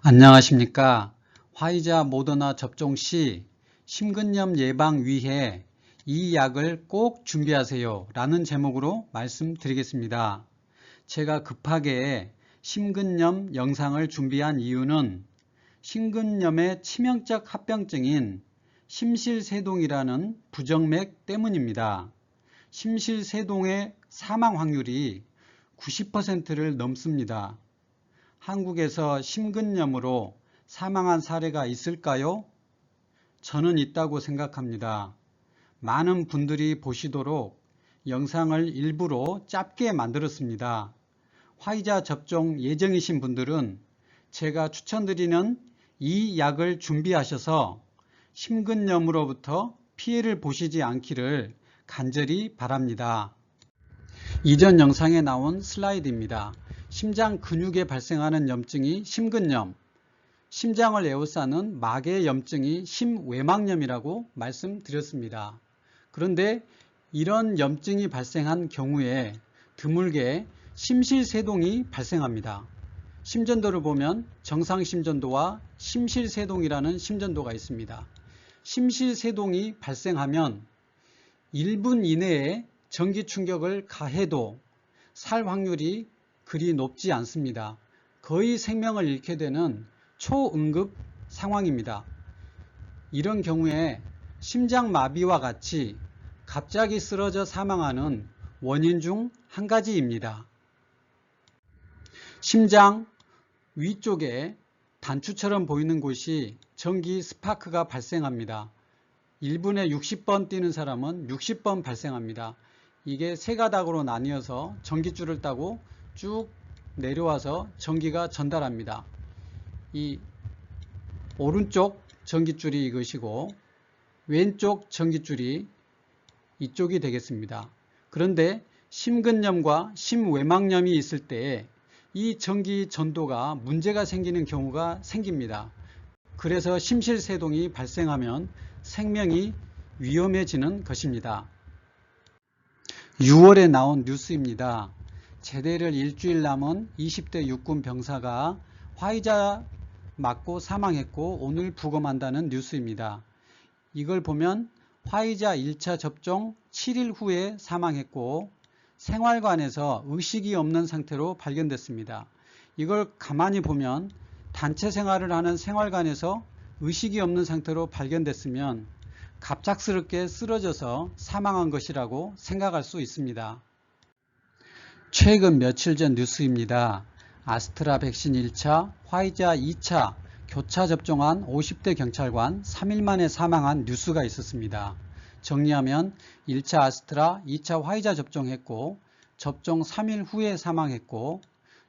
안녕하십니까. 화이자 모더나 접종 시 심근염 예방 위해 이 약을 꼭 준비하세요 라는 제목으로 말씀드리겠습니다. 제가 급하게 심근염 영상을 준비한 이유는 심근염의 치명적 합병증인 심실세동이라는 부정맥 때문입니다. 심실세동의 사망 확률이 90%를 넘습니다. 한국에서 심근염으로 사망한 사례가 있을까요? 저는 있다고 생각합니다. 많은 분들이 보시도록 영상을 일부러 짧게 만들었습니다. 화이자 접종 예정이신 분들은 제가 추천드리는 이 약을 준비하셔서 심근염으로부터 피해를 보시지 않기를 간절히 바랍니다. 이전 영상에 나온 슬라이드입니다. 심장 근육에 발생하는 염증이 심근염, 심장을 에워싸는 막의 염증이 심외막염이라고 말씀드렸습니다. 그런데 이런 염증이 발생한 경우에 드물게 심실세동이 발생합니다. 심전도를 보면 정상심전도와 심실세동이라는 심전도가 있습니다. 심실세동이 발생하면 1분 이내에 전기 충격을 가해도 살 확률이 그리 높지 않습니다. 거의 생명을 잃게 되는 초응급 상황입니다. 이런 경우에 심장마비와 같이 갑자기 쓰러져 사망하는 원인 중 한 가지입니다. 심장 위쪽에 단추처럼 보이는 곳이 전기 스파크가 발생합니다. 1분에 60번 뛰는 사람은 60번 발생합니다. 이게 세 가닥으로 나뉘어서 전기줄을 따고 쭉 내려와서 전기가 전달합니다. 이 오른쪽 전기줄이 이것이고 왼쪽 전기줄이 이쪽이 되겠습니다. 그런데 심근염과 심외막염이 있을 때 이 전기 전도가 문제가 생기는 경우가 생깁니다. 그래서 심실세동이 발생하면 생명이 위험해지는 것입니다. 6월에 나온 뉴스입니다. 제대를 일주일 남은 20대 육군 병사가 화이자 맞고 사망했고 오늘 부검한다는 뉴스입니다. 이걸 보면 화이자 1차 접종 7일 후에 사망했고 생활관에서 의식이 없는 상태로 발견됐습니다. 이걸 가만히 보면 단체 생활을 하는 생활관에서 의식이 없는 상태로 발견됐으면 갑작스럽게 쓰러져서 사망한 것이라고 생각할 수 있습니다. 최근 며칠 전 뉴스입니다. 아스트라 백신 1차, 화이자 2차 교차 접종한 50대 경찰관 3일 만에 사망한 뉴스가 있었습니다. 정리하면 1차 아스트라, 2차 화이자 접종했고 접종 3일 후에 사망했고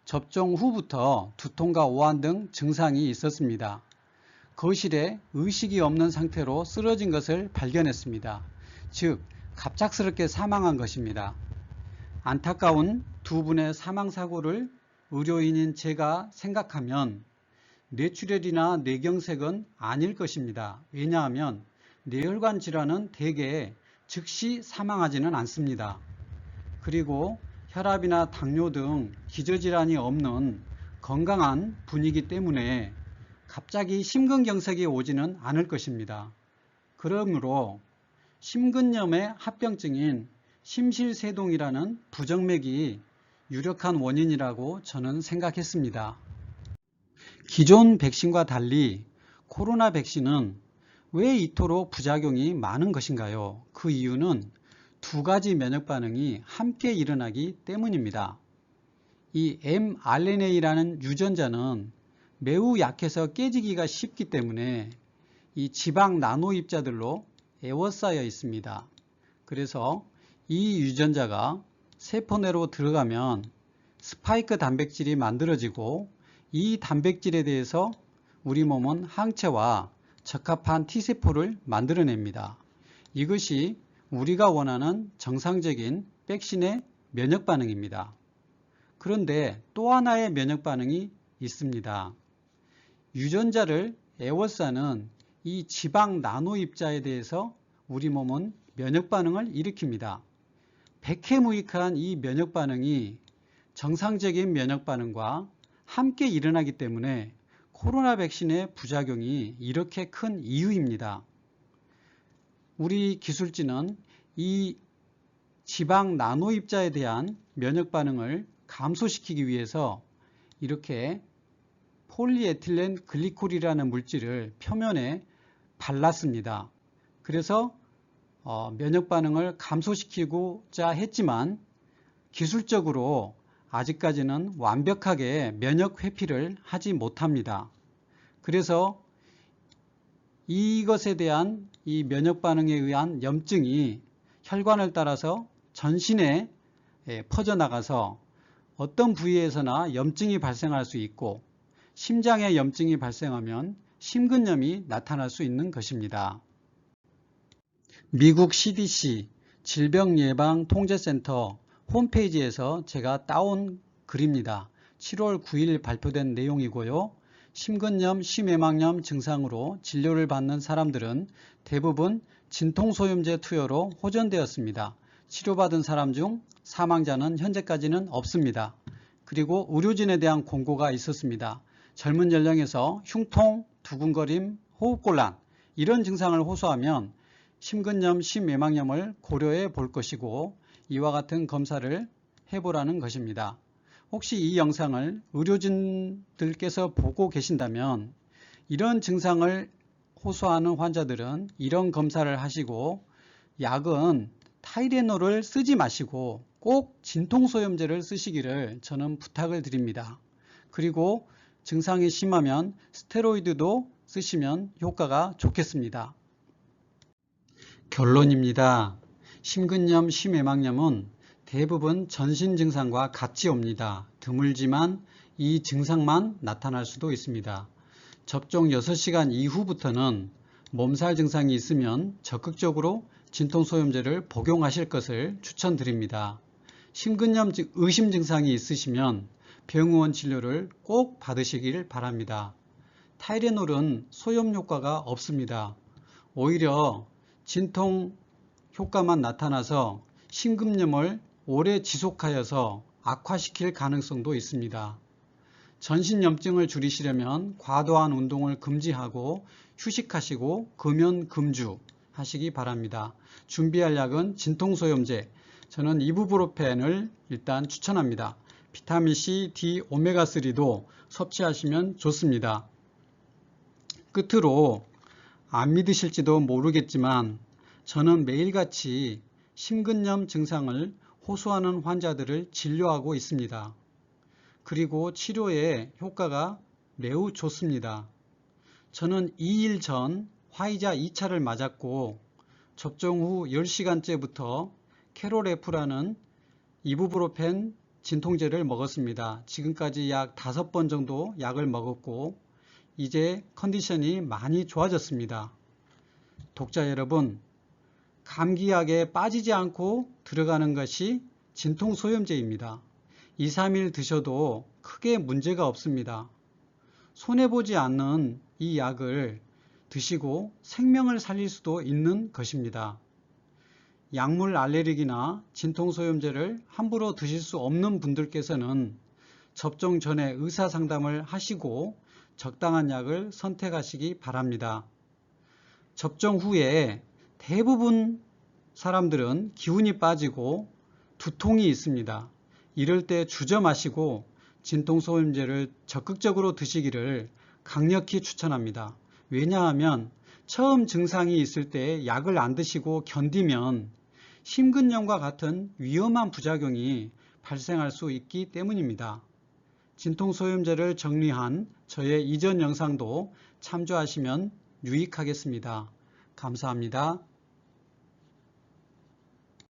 접종 후부터 두통과 오한 등 증상이 있었습니다. 거실에 의식이 없는 상태로 쓰러진 것을 발견했습니다. 즉 갑작스럽게 사망한 것입니다. 안타까운 두 분의 사망사고를 의료인인 제가 생각하면 뇌출혈이나 뇌경색은 아닐 것입니다. 왜냐하면 뇌혈관 질환은 대개 즉시 사망하지는 않습니다. 그리고 혈압이나 당뇨 등 기저질환이 없는 건강한 분이기 때문에 갑자기 심근경색이 오지는 않을 것입니다. 그러므로 심근염의 합병증인 심실세동이라는 부정맥이 유력한 원인이라고 저는 생각했습니다. 기존 백신과 달리 코로나 백신은 왜 이토록 부작용이 많은 것인가요? 그 이유는 두 가지 면역 반응이 함께 일어나기 때문입니다. 이 mRNA라는 유전자는 매우 약해서 깨지기가 쉽기 때문에 이 지방 나노 입자들로 에워싸여 있습니다. 그래서 이 유전자가 세포 내로 들어가면 스파이크 단백질이 만들어지고 이 단백질에 대해서 우리 몸은 항체와 적합한 T세포를 만들어냅니다. 이것이 우리가 원하는 정상적인 백신의 면역 반응입니다. 그런데 또 하나의 면역 반응이 있습니다. 유전자를 에워싸는 이 지방 나노 입자에 대해서 우리 몸은 면역 반응을 일으킵니다. 백해무익한 이 면역 반응이 정상적인 면역 반응과 함께 일어나기 때문에 코로나 백신의 부작용이 이렇게 큰 이유입니다. 우리 기술진은 이 지방 나노 입자에 대한 면역 반응을 감소시키기 위해서 이렇게 폴리에틸렌 글리콜이라는 물질을 표면에 발랐습니다. 그래서 면역 반응을 감소시키고자 했지만 기술적으로 아직까지는 완벽하게 면역 회피를 하지 못합니다. 그래서 이것에 대한 이 면역 반응에 의한 염증이 혈관을 따라서 전신에 퍼져나가서 어떤 부위에서나 염증이 발생할 수 있고 심장에 염증이 발생하면 심근염이 나타날 수 있는 것입니다. 미국 CDC 질병예방통제센터 홈페이지에서 제가 따온 글입니다. 7월 9일 발표된 내용이고요. 심근염, 심외막염 증상으로 진료를 받는 사람들은 대부분 진통소염제 투여로 호전되었습니다. 치료받은 사람 중 사망자는 현재까지는 없습니다. 그리고 의료진에 대한 공고가 있었습니다. 젊은 연령에서 흉통, 두근거림, 호흡곤란 이런 증상을 호소하면 심근염, 심외막염을 고려해 볼 것이고 이와 같은 검사를 해보라는 것입니다. 혹시 이 영상을 의료진들께서 보고 계신다면 이런 증상을 호소하는 환자들은 이런 검사를 하시고 약은 타이레놀을 쓰지 마시고 꼭 진통소염제를 쓰시기를 저는 부탁을 드립니다. 그리고 증상이 심하면 스테로이드도 쓰시면 효과가 좋겠습니다. 결론입니다. 심근염, 심외막염은 대부분 전신 증상과 같이 옵니다. 드물지만 이 증상만 나타날 수도 있습니다. 접종 6시간 이후부터는 몸살 증상이 있으면 적극적으로 진통소염제를 복용하실 것을 추천드립니다. 심근염 의심 증상이 있으시면 병원 진료를 꼭 받으시길 바랍니다. 타이레놀은 소염 효과가 없습니다. 오히려 진통 효과만 나타나서 심근염을 오래 지속하여서 악화시킬 가능성도 있습니다. 전신염증을 줄이시려면 과도한 운동을 금지하고 휴식하시고 금연 금주 하시기 바랍니다. 준비할 약은 진통소염제, 저는 이부브로펜을 일단 추천합니다. 비타민C, D, 오메가3도 섭취하시면 좋습니다. 끝으로 안 믿으실지도 모르겠지만 저는 매일같이 심근염 증상을 호소하는 환자들을 진료하고 있습니다. 그리고 치료에 효과가 매우 좋습니다. 저는 2일 전 화이자 2차를 맞았고 접종 후 10시간째부터 캐로레프라는 이부브로펜 진통제를 먹었습니다. 지금까지 약 5번 정도 약을 먹었고 이제 컨디션이 많이 좋아졌습니다. 독자 여러분, 감기약에 빠지지 않고 들어가는 것이 진통소염제입니다. 2, 3일 드셔도 크게 문제가 없습니다. 손해보지 않는 이 약을 드시고 생명을 살릴 수도 있는 것입니다. 약물 알레르기나 진통소염제를 함부로 드실 수 없는 분들께서는 접종 전에 의사상담을 하시고 적당한 약을 선택하시기 바랍니다. 접종 후에 대부분 사람들은 기운이 빠지고 두통이 있습니다. 이럴 때 주저 마시고 진통소염제를 적극적으로 드시기를 강력히 추천합니다. 왜냐하면 처음 증상이 있을 때 약을 안 드시고 견디면 심근염과 같은 위험한 부작용이 발생할 수 있기 때문입니다. 진통소염제를 정리한 저의 이전 영상도 참조하시면 유익하겠습니다. 감사합니다.